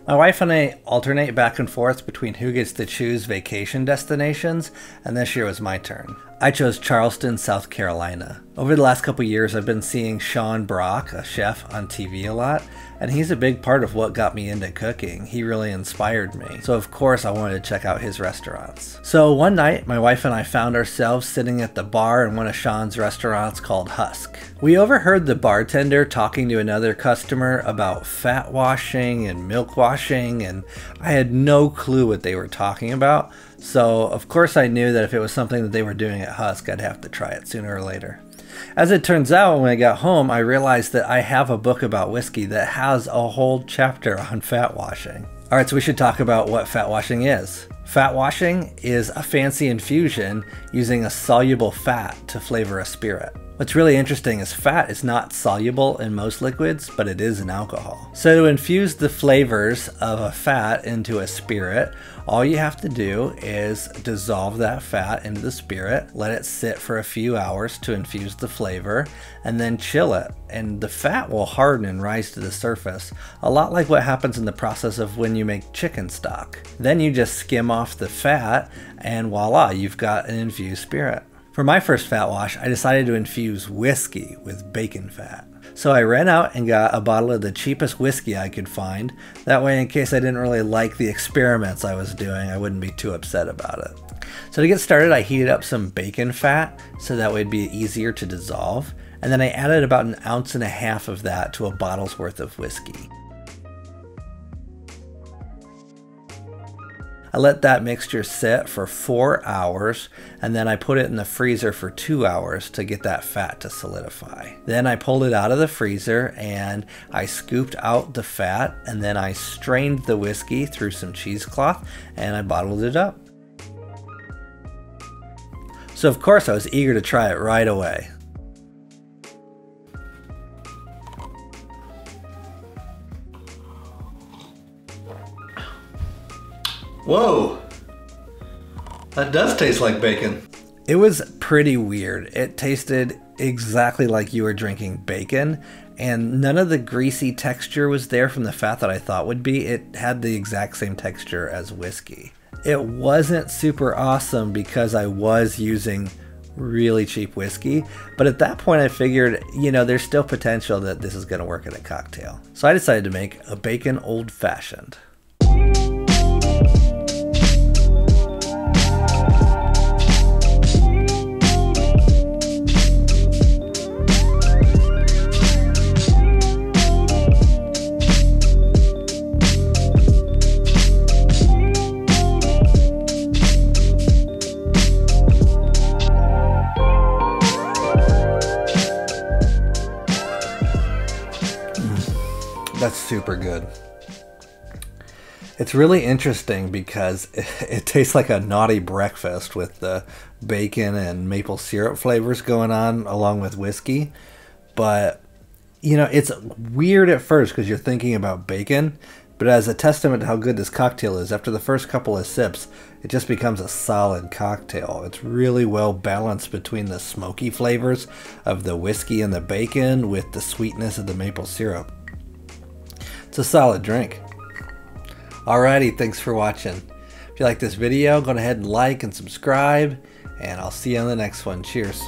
My wife and I alternate back and forth between who gets to choose vacation destinations, and this year was my turn. I chose Charleston, South Carolina. Over the last couple years, I've been seeing Sean Brock, a chef, on TV a lot, and he's a big part of what got me into cooking. He really inspired me. So of course I wanted to check out his restaurants. So one night, my wife and I found ourselves sitting at the bar in one of Sean's restaurants called Husk. We overheard the bartender talking to another customer about fat washing and milk washing, and I had no clue what they were talking about. So of course I knew that if it was something that they were doing at Husk, I'd have to try it sooner or later. As it turns out, when I got home, I realized that I have a book about whiskey that has a whole chapter on fat washing. Alright, so we should talk about what fat washing is. Fat washing is a fancy infusion using a soluble fat to flavor a spirit. What's really interesting is fat is not soluble in most liquids, but it is in alcohol. So to infuse the flavors of a fat into a spirit, all you have to do is dissolve that fat into the spirit, let it sit for a few hours to infuse the flavor, and then chill it. And the fat will harden and rise to the surface, a lot like what happens in the process of when you make chicken stock. Then you just skim off the fat, and voila, you've got an infused spirit. For my first fat wash, I decided to infuse whiskey with bacon fat. So I ran out and got a bottle of the cheapest whiskey I could find. That way, in case I didn't really like the experiments I was doing, I wouldn't be too upset about it. So to get started, I heated up some bacon fat so that way it'd be easier to dissolve. And then I added about 1.5 ounces of that to a bottle's worth of whiskey. I let that mixture sit for 4 hours, and then I put it in the freezer for 2 hours to get that fat to solidify. Then I pulled it out of the freezer and I scooped out the fat, and then I strained the whiskey through some cheesecloth and I bottled it up. So of course I was eager to try it right away. Whoa, that does taste like bacon. It was pretty weird. It tasted exactly like you were drinking bacon, and none of the greasy texture was there from the fat that I thought would be. It had the exact same texture as whiskey. It wasn't super awesome because I was using really cheap whiskey, but at that point I figured, you know, there's still potential that this is going to work in a cocktail. So I decided to make a bacon old fashioned. That's super good. It's really interesting because it tastes like a naughty breakfast with the bacon and maple syrup flavors going on along with whiskey. But, you know, it's weird at first because you're thinking about bacon. But as a testament to how good this cocktail is, after the first couple of sips, it just becomes a solid cocktail. It's really well balanced between the smoky flavors of the whiskey and the bacon with the sweetness of the maple syrup. It's a solid drink. Alrighty, thanks for watching. If you like this video, go ahead and like and subscribe, and I'll see you on the next one. Cheers.